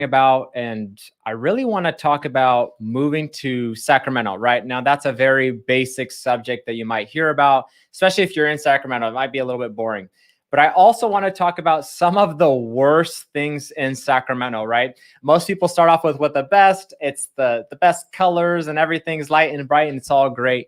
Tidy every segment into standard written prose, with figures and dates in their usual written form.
about, and I really want to talk about moving to Sacramento. Right now, that's a very basic subject that you might hear about, especially if you're in Sacramento. It might be a little bit boring. But I also want to talk about some of the worst things in Sacramento, right? Most people start off with what the best. It's the best colors and everything's light and bright and it's all great.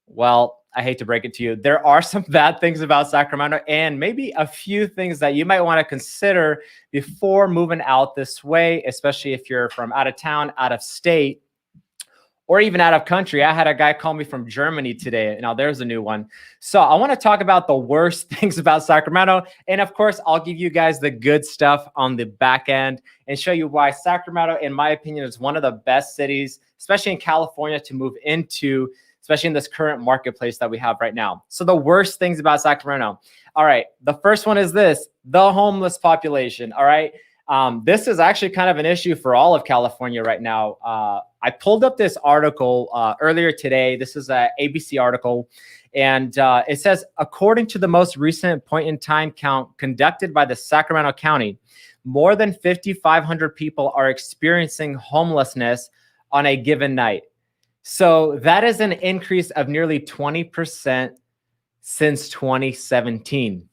Well, I hate to break it to you. There are some bad things about Sacramento and maybe a few things that you might want to consider before moving out this way, especially if you're from out of town, out of state, or even out of country. I had a guy call me from Germany today. Now there's a new one. So I want to talk about the worst things about Sacramento. And of course, I'll give you guys the good stuff on the back end and show you why Sacramento, in my opinion, is one of the best cities, especially in California, to move into, especially in this current marketplace that we have right now. So the worst things about Sacramento. All right. The first one is this: the homeless population. All right. This is actually kind of an issue for all of California right now. I pulled up this article earlier today. This is an ABC article, and it says, according to the most recent point in time count conducted by the Sacramento County, more than 5,500 people are experiencing homelessness on a given night. So that is an increase of nearly 20% since 2017.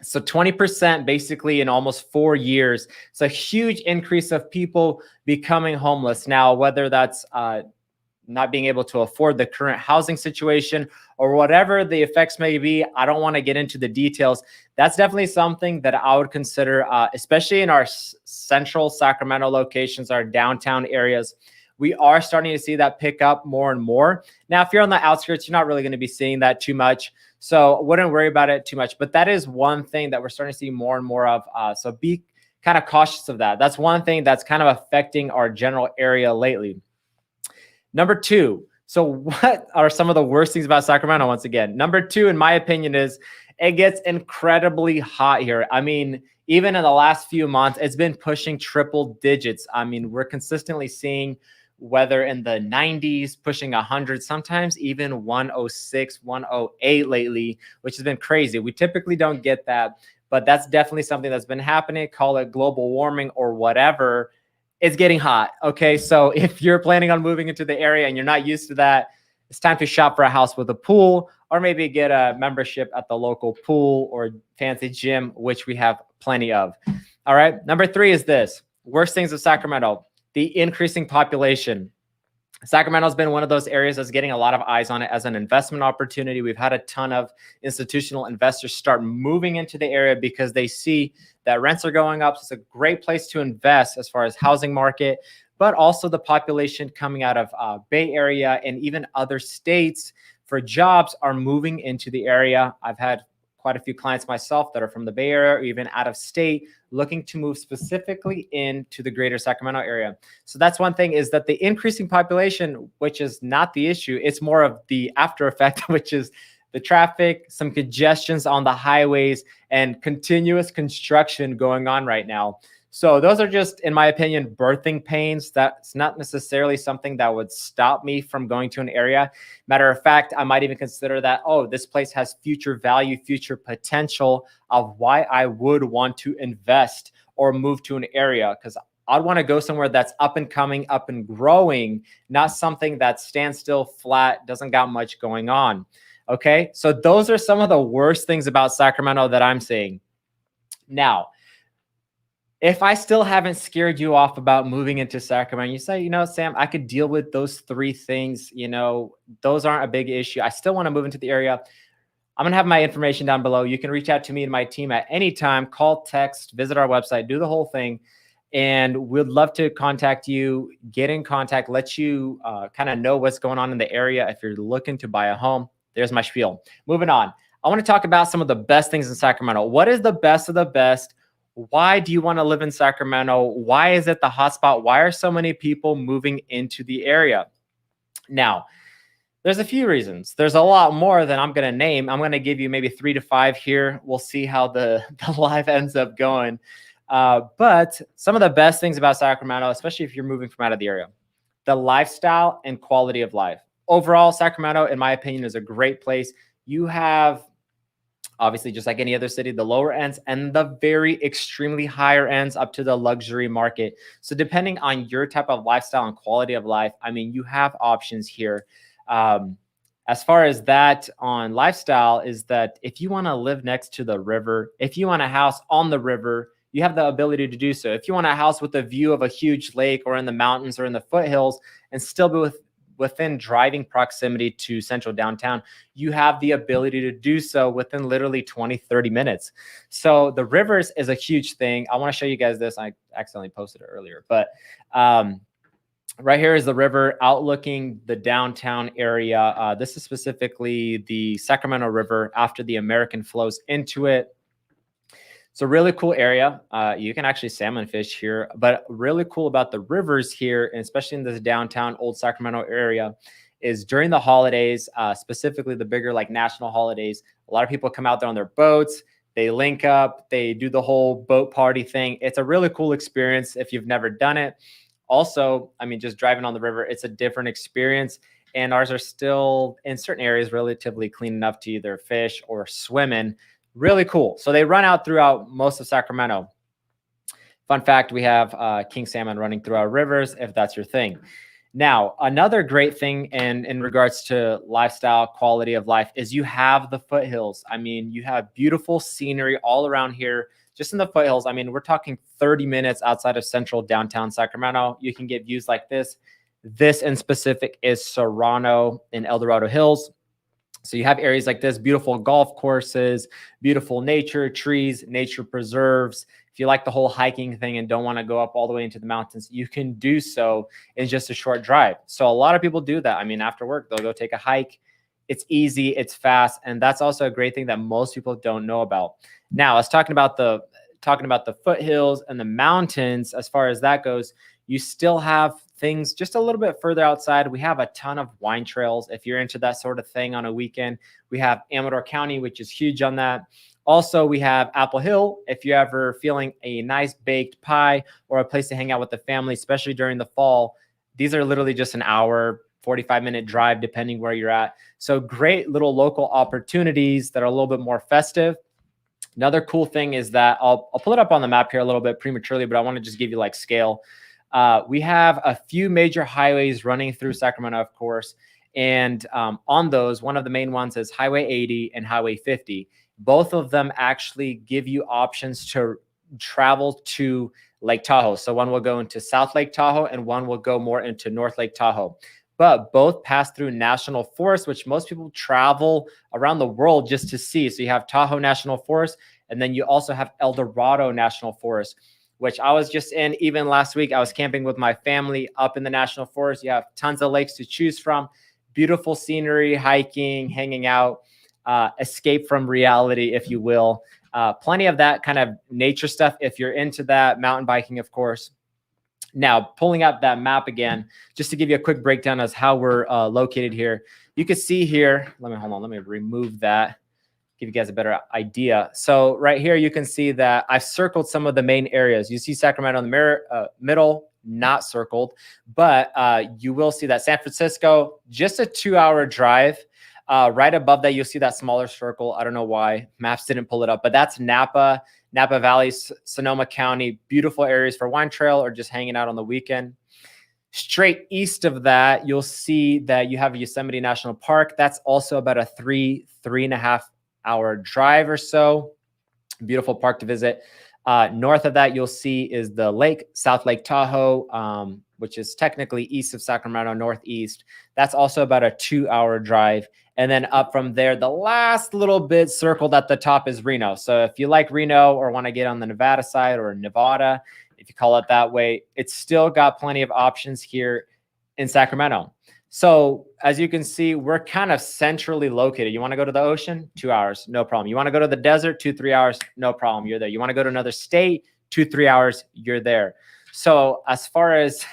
So 20% basically in almost 4 years. It's a huge increase of people becoming homeless. Now, whether that's not being able to afford the current housing situation or whatever the effects may be, I don't want to get into the details. That's definitely something that I would consider, especially in our central Sacramento locations, our downtown areas. We are starting to see that pick up more and more. Now, if you're on the outskirts, you're not really going to be seeing that too much. So wouldn't worry about it too much. But that is one thing that we're starting to see more and more of. So be kind of cautious of that. That's one thing that's kind of affecting our general area lately. Number two. So what are some of the worst things about Sacramento? Once again, number two, in my opinion, is it gets incredibly hot here. I mean, even in the last few months, it's been pushing triple digits. I mean, we're consistently seeing weather in the 90s, pushing 100, sometimes even 106, 108 lately, which has been crazy. We typically don't get that, but that's definitely something that's been happening. Call it global warming or whatever. It's getting hot. Okay, so if you're planning on moving into the area and you're not used to that, it's time to shop for a house with a pool, or maybe get a membership at the local pool or fancy gym, which we have plenty of. All right, number three is this: worst things of Sacramento. The increasing population. Sacramento has been one of those areas that's getting a lot of eyes on it as an investment opportunity. We've had a ton of institutional investors start moving into the area because they see that rents are going up. So it's a great place to invest as far as housing market, but also the population coming out of Bay Area and even other states for jobs are moving into the area. I've had quite a few clients myself that are from the Bay Area or even out of state looking to move specifically into the greater Sacramento area. So that's one thing, is that the increasing population, which is not the issue, it's more of the after effect, which is the traffic, some congestions on the highways, and continuous construction going on right now. So those are just, in my opinion, birthing pains. That's not necessarily something that would stop me from going to an area. Matter of fact, I might even consider that, oh, this place has future value, future potential of why I would want to invest or move to an area, because I'd want to go somewhere that's up and coming, up and growing, not something that stands still, flat, doesn't got much going on. Okay, so those are some of the worst things about Sacramento that I'm seeing. Now, if I still haven't scared you off about moving into Sacramento, you say, Sam, I could deal with those three things. Those aren't a big issue. I still want to move into the area. I'm going to have my information down below. You can reach out to me and my team at any time, call, text, visit our website, do the whole thing. And we'd love to contact you, get in contact, let you kind of know what's going on in the area. If you're looking to buy a home, there's my spiel. Moving on. I want to talk about some of the best things in Sacramento. What is the best of the best? Why do you want to live in Sacramento? Why is it the hotspot? Why are so many people moving into the area? Now, there's a few reasons. There's a lot more than I'm going to name. I'm going to give you maybe 3 to 5 here. We'll see how the live ends up going. But some of the best things about Sacramento, especially if you're moving from out of the area, the lifestyle and quality of life. Overall, Sacramento, in my opinion, is a great place. You have Obviously, just like any other city, the lower ends and the very extremely higher ends up to the luxury market. So depending on your type of lifestyle and quality of life, I mean, you have options here. Um, as far as that on lifestyle is that if you want to live next to the river, if you want a house on the river, you have the ability to do so. If you want a house with a view of a huge lake or in the mountains or in the foothills and still be within driving proximity to central downtown, you have the ability to do so within literally 20, 30 minutes. So the rivers is a huge thing. I want to show you guys this. I accidentally posted it earlier, but right here is the river outlooking the downtown area. This is specifically the Sacramento River after the American flows into it. It's a really cool area. You can actually salmon fish here, but really cool about the rivers here, and especially in this downtown old Sacramento area, is during the holidays, specifically the bigger like national holidays, a lot of people come out there on their boats. They link up, they do the whole boat party thing. It's a really cool experience if you've never done it. Also, I mean, just driving on the river, it's a different experience. And ours are still in certain areas relatively clean enough to either fish or swim in. Really cool. So they run out throughout most of Sacramento. Fun fact, we have king salmon running through our rivers, if that's your thing. Now, another great thing in regards to lifestyle, quality of life, is you have the foothills. I mean, you have beautiful scenery all around here, just in the foothills. I mean, we're talking 30 minutes outside of central downtown Sacramento. You can get views like this. This in specific is Serrano and El Dorado Hills. So you have areas like this, beautiful golf courses, beautiful nature, trees, nature preserves. If you like the whole hiking thing and don't want to go up all the way into the mountains, you can do so in just a short drive. So a lot of people do that. I mean, after work, they'll go take a hike. It's easy, it's fast, and that's also a great thing that most people don't know about. Now, let's talking about the foothills and the mountains. As far as that goes, you still have things just a little bit further outside. We have a ton of wine trails. If you're into that sort of thing on a weekend, we have Amador County, which is huge on that. Also, we have Apple Hill. If you're ever feeling a nice baked pie or a place to hang out with the family, especially during the fall, these are literally just an hour, 45-minute drive, depending where you're at. So great little local opportunities that are a little bit more festive. Another cool thing is that I'll pull it up on the map here a little bit prematurely, but I want to just give you like scale. We have a few major highways running through Sacramento, of course. And on those, one of the main ones is Highway 80 and Highway 50. Both of them actually give you options to travel to Lake Tahoe. So one will go into South Lake Tahoe and one will go more into North Lake Tahoe. But both pass through national forests, which most people travel around the world just to see. So you have Tahoe National Forest, and then you also have El Dorado National Forest, which I was just in even last week. I was camping with my family up in the national forest. You have tons of lakes to choose from, beautiful scenery, hiking, hanging out, escape from reality, if you will. Plenty of that kind of nature stuff if you're into that, mountain biking, of course. Now, pulling up that map again, just to give you a quick breakdown as how we're located here. You can see here, let me remove that, give you guys a better idea. So right here, you can see that I've circled some of the main areas. You see Sacramento in the middle, not circled, but you will see that San Francisco, just a 2-hour drive. Right above that, you'll see that smaller circle. I don't know why maps didn't pull it up, but that's Napa Valley, Sonoma County, beautiful areas for wine trail or just hanging out on the weekend. Straight east of that, you'll see that you have Yosemite National Park. That's also about a 3.5-hour drive or so. Beautiful park to visit. North of that, you'll see is the lake, South Lake Tahoe, which is technically east of Sacramento, northeast. That's also about a 2-hour drive. And then up from there, the last little bit circled at the top is Reno. So if you like Reno or want to get on the Nevada side, or Nevada, if you call it that way, it's still got plenty of options here in Sacramento. So as you can see, we're kind of centrally located. You want to go to the ocean? 2 hours, no problem. You want to go to the desert? 2-3 hours, no problem. You're there. You want to go to another state? 2-3 hours, you're there. So as far as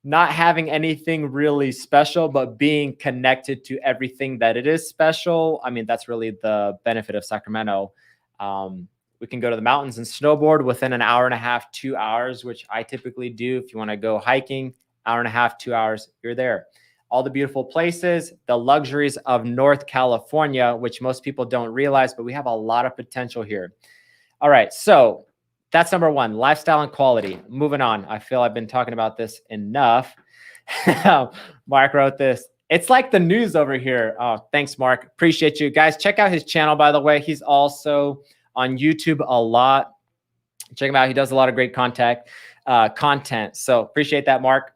not having anything really special, but being connected to everything that it is special, I mean, that's really the benefit of Sacramento. We can go to the mountains and snowboard within an hour and a half, 2 hours, which I typically do. If you want to go hiking, hour and a half, 2 hours, you're there. all the beautiful places, the luxuries of North California, which most people don't realize, but we have a lot of potential here. All right, so that's number one, lifestyle and quality. Moving on. I feel I've been talking about this enough. Mark wrote this. It's like the news over here. Oh, thanks, Mark. Appreciate you. Guys, check out his channel, by the way. He's also on YouTube a lot. Check him out. He does a lot of great content. So appreciate that, Mark.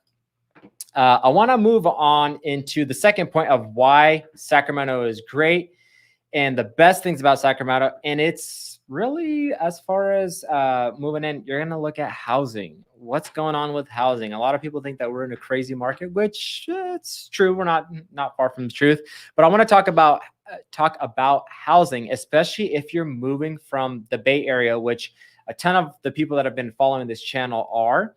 I want to move on into the second point of why Sacramento is great and the best things about Sacramento. And it's really, as far as moving in, you're going to look at housing. What's going on with housing? A lot of people think that we're in a crazy market, which it's true. We're not far from the truth. But I want to talk about housing, especially if you're moving from the Bay Area, which a ton of the people that have been following this channel are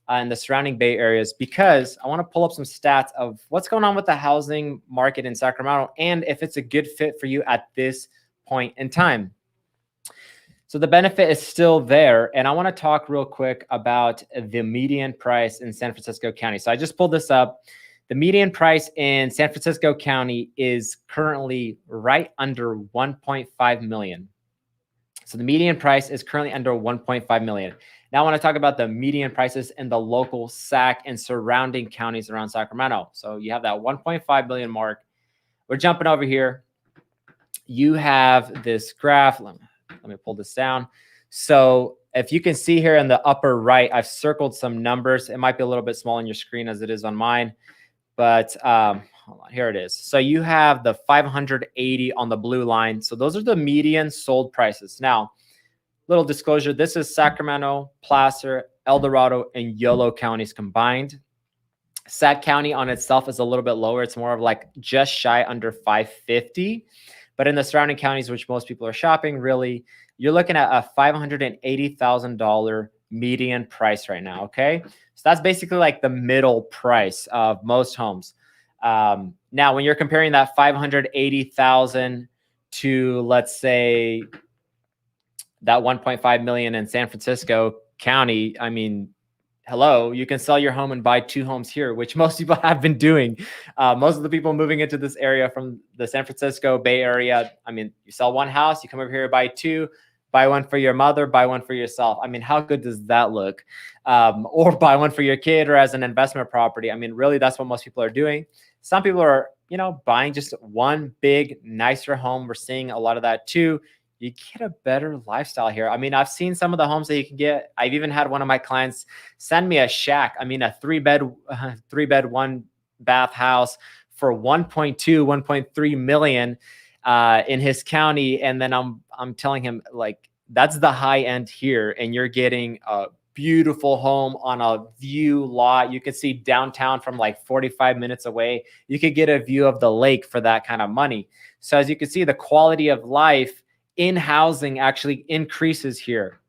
in the surrounding Bay areas, because I want to pull up some stats of what's going on with the housing market in Sacramento and if it's a good fit for you at this point in time. So the benefit is still there. And I want to talk real quick about the median price in San Francisco County. So I just pulled this up. The median price in San Francisco County is currently right under 1.5 million. So the median price is currently under 1.5 million. Now I want to talk about the median prices in the local Sac and surrounding counties around Sacramento. So you have that 1.5 million mark. We're jumping over here. You have this graph. Let me pull this down. So if you can see here in the upper right, I've circled some numbers. It might be a little bit small on your screen as it is on mine, but hold on, here it is. So you have the 580 on the blue line. So those are the median sold prices. Now, little disclosure, this is Sacramento, Placer, El Dorado, and Yolo counties combined. Sac County on itself is a little bit lower. It's more of like just shy under 550. But in the surrounding counties, which most people are shopping, really, you're looking at a $580,000 median price right now, okay? So that's basically like the middle price of most homes. Now, when you're comparing that 580,000 to, let's say, that 1.5 million in San Francisco County, I mean, hello, you can sell your home and buy two homes here, which most people have been doing. Most of the people moving into this area from the San Francisco Bay Area, I mean, you sell one house, you come over here, buy two, buy one for your mother, buy one for yourself. I mean, how good does that look? Or buy one for your kid or as an investment property. I mean, really, that's what most people are doing. Some people are, buying just one big, nicer home. We're seeing a lot of that too. You get a better lifestyle here. I mean, I've seen some of the homes that you can get. I've even had one of my clients send me a shack. I mean, a three bed, one bath house for 1.2, 1.3 million in his county. And then I'm telling him, like, that's the high end here. And you're getting a beautiful home on a view lot. You could see downtown from like 45 minutes away. You could get a view of the lake for that kind of money. So as you can see, the quality of life in housing actually increases here.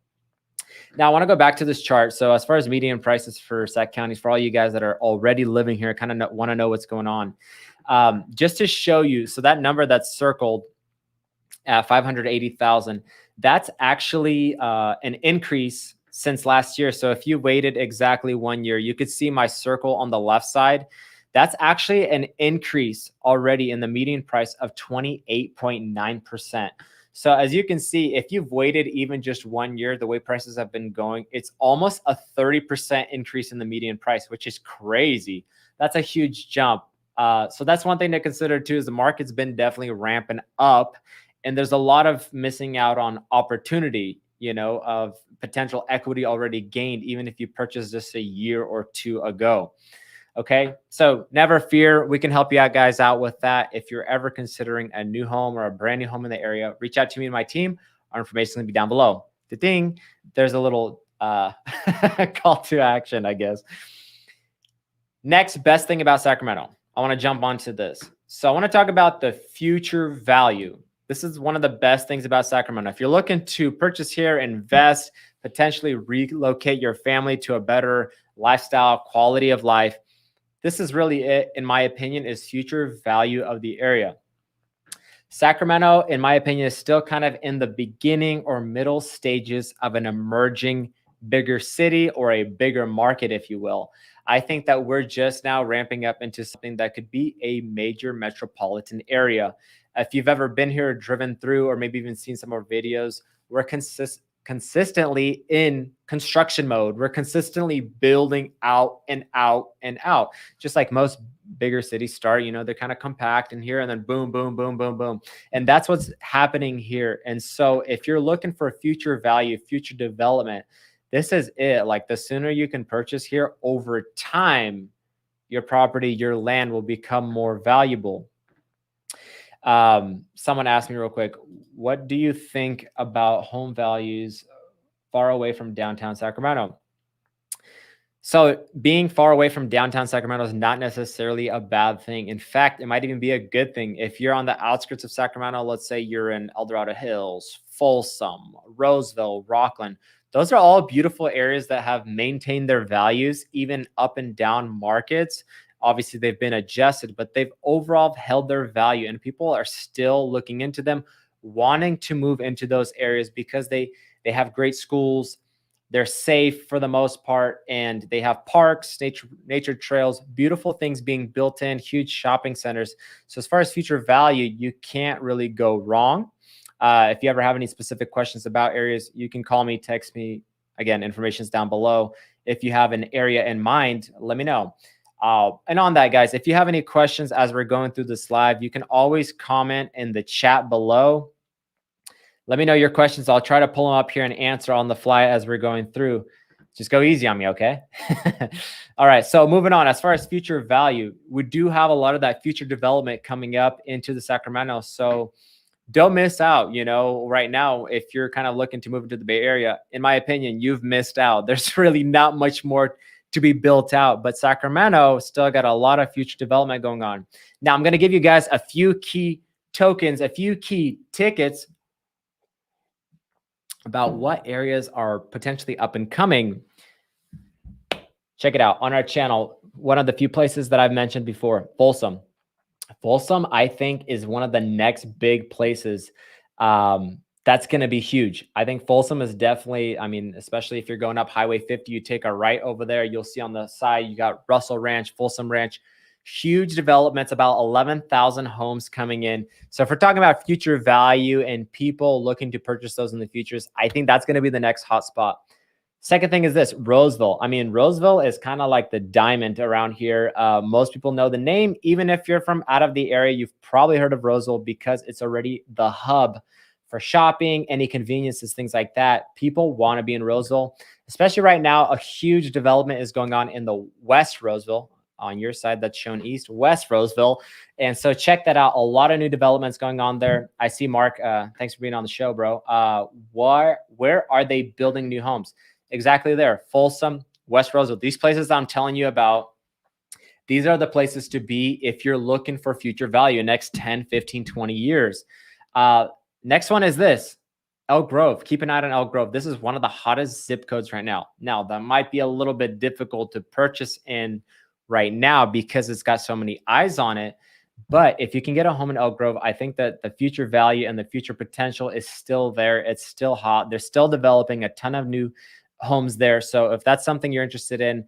Now, I want to go back to this chart. So as far as median prices for Sac counties, for all you guys that are already living here, kind of want to know what's going on. Just to show you, so that number that's circled at 580,000, that's actually an increase since last year. So if you waited exactly 1 year, you could see my circle on the left side. That's actually an increase already in the median price of 28.9%. So as you can see, if you've waited even just 1 year, the way prices have been going, it's almost a 30% increase in the median price, which is crazy. That's a huge jump. So that's one thing to consider too, is the market's been definitely ramping up and there's a lot of missing out on opportunity, of potential equity already gained, even if you purchased this a year or two ago. Okay, so never fear. We can help you guys out with that. If you're ever considering a new home or a brand new home in the area, reach out to me and my team. Our information will be down below. The thing, there's a little call to action, I guess. Next best thing about Sacramento. I want to jump onto this. So I want to talk about the future value. This is one of the best things about Sacramento. If you're looking to purchase here, invest, potentially relocate your family to a better lifestyle, quality of life, this is really it, in my opinion, is future value of the area. Sacramento, in my opinion, is still kind of in the beginning or middle stages of an emerging bigger city or a bigger market, if you will. I think that we're just now ramping up into something that could be a major metropolitan area. If you've ever been here, driven through, or maybe even seen some of our videos, we're consistently in construction mode. We're consistently building out and out and out. Just like most bigger cities start, they're kind of compact in here and then boom, boom, boom, boom, boom. And that's what's happening here. And so if you're looking for future value, future development, this is it. Like, the sooner you can purchase here, over time, your property, your land will become more valuable. Someone asked me real quick, what do you think about home values far away from downtown Sacramento? So being far away from downtown Sacramento is not necessarily a bad thing. In fact, it might even be a good thing. If you're on the outskirts of Sacramento, let's say you're in El Dorado Hills, Folsom, Roseville, Rockland, those are all beautiful areas that have maintained their values, even up and down markets. Obviously, they've been adjusted, but they've overall held their value, and people are still looking into them, wanting to move into those areas because they have great schools. They're safe for the most part, and they have parks, nature trails, beautiful things being built in, huge shopping centers. So as far as future value, you can't really go wrong. If you ever have any specific questions about areas, you can call me, text me. Again, information is down below. If you have an area in mind, let me know. And on that, guys, if you have any questions as we're going through this live, you can always comment in the chat below. Let me know your questions. I'll try to pull them up here and answer on the fly as we're going through. Just go easy on me, okay? All right, so moving on. As far as future value, we do have a lot of that future development coming up into the Sacramento. So don't miss out. Right now, if you're kind of looking to move into the Bay Area, in my opinion, you've missed out. There's really not much more to be built out, but Sacramento still got a lot of future development going on. Now, I'm going to give you guys a few key tokens, a few key tickets about what areas are potentially up and coming. Check it out on our channel. One of the few places that I've mentioned before, Folsom. Folsom, I think, is one of the next big places that's going to be huge. I think Folsom is definitely, especially if you're going up Highway 50, you take a right over there, you'll see on the side, you got Russell Ranch, Folsom Ranch, huge developments, about 11,000 homes coming in. So if we're talking about future value and people looking to purchase those in the futures, I think that's going to be the next hot spot. Second thing is this, Roseville. Roseville is kind of like the diamond around here. Most people know the name. Even if you're from out of the area, you've probably heard of Roseville because it's already the hub for shopping, any conveniences, things like that. People want to be in Roseville, especially right now. A huge development is going on in the West Roseville. On your side, that's shown east, West Roseville. And so check that out. A lot of new developments going on there. I see Mark. Thanks for being on the show, bro. Where are they building new homes? Exactly there. Folsom, West Roseville. These places I'm telling you about, these are the places to be if you're looking for future value next 10, 15, 20 years. Next one is this, Elk Grove. Keep an eye on Elk Grove. This is one of the hottest zip codes right now. Now, that might be a little bit difficult to purchase in right now because it's got so many eyes on it. But if you can get a home in Elk Grove, I think that the future value and the future potential is still there. It's still hot. They're still developing a ton of new homes there. So if that's something you're interested in,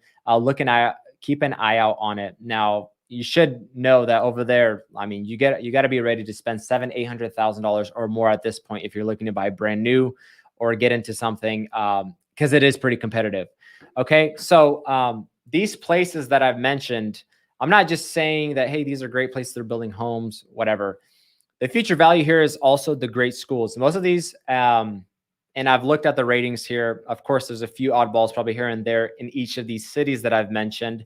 keep an eye out on it. Now, you should know that over there, you got to be ready to spend $700,000-800,000 or more at this point if you're looking to buy brand new or get into something, because it is pretty competitive. Okay, so these places that I've mentioned, I'm not just saying that, hey, these are great places, they're building homes, whatever. The future value here is also the great schools. Most of these, and I've looked at the ratings here. Of course, there's a few oddballs probably here and there in each of these cities that I've mentioned,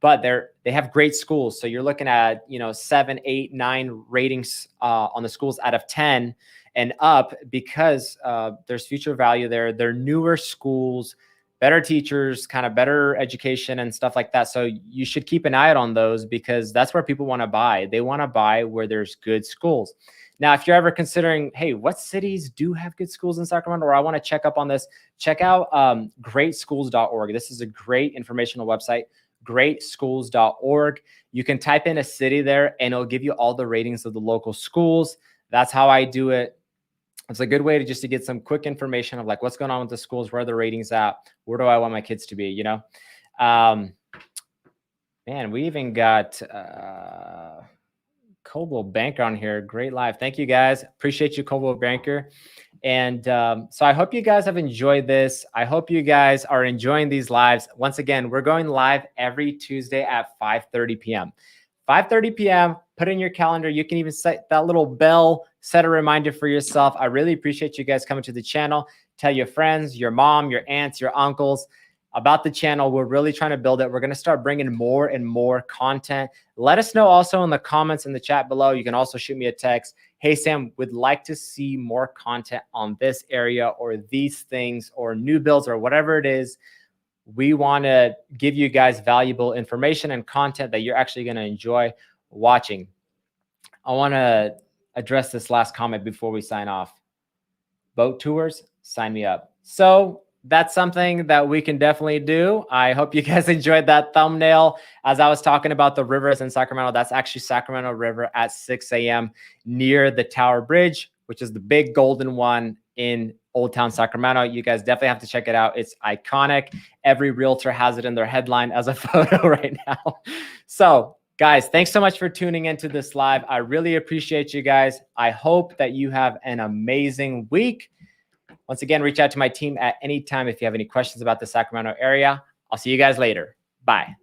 but they have great schools. So you're looking at 7, 8, 9 ratings on the schools out of 10 and up because there's future value there. They're newer schools, better teachers, kind of better education and stuff like that. So you should keep an eye out on those because that's where people want to buy. They want to buy where there's good schools. Now, if you're ever considering, hey, what cities do have good schools in Sacramento, or I want to check up on this, check out greatschools.org. This is a great informational website, greatschools.org. You can type in a city there and it'll give you all the ratings of the local schools. That's how I do it. It's a good way to just to get some quick information of like what's going on with the schools, where the ratings at, where do I want my kids to be, you know? Man, we even got Coldwell Banker on here. Great live. Thank you guys. Appreciate you, Coldwell Banker. And so I hope you guys have enjoyed this. I hope you guys are enjoying these lives. Once again, we're going live every Tuesday at 5:30 p.m. 5:30 p.m. Put in your calendar. You can even set that little bell, set a reminder for yourself. I really appreciate you guys coming to the channel. Tell your friends, your mom, your aunts, your uncles about the channel. We're really trying to build it. We're going to start bringing more and more content. Let us know also in the comments in the chat below. You can also shoot me a text. Hey, Sam, would like to see more content on this area or these things or new builds or whatever it is. We want to give you guys valuable information and content that you're actually going to enjoy watching. I want to address this last comment before we sign off. Boat tours, sign me up. So that's something that we can definitely do. I hope you guys enjoyed that thumbnail. As I was talking about the rivers in Sacramento, that's actually Sacramento River at 6 a.m. near the Tower Bridge, which is the big golden one in Old Town Sacramento. You guys definitely have to check it out. It's iconic. Every realtor has it in their headline as a photo right now. So guys, thanks so much for tuning into this live. I really appreciate you guys. I hope that you have an amazing week. Once again, reach out to my team at any time if you have any questions about the Sacramento area. I'll see you guys later. Bye.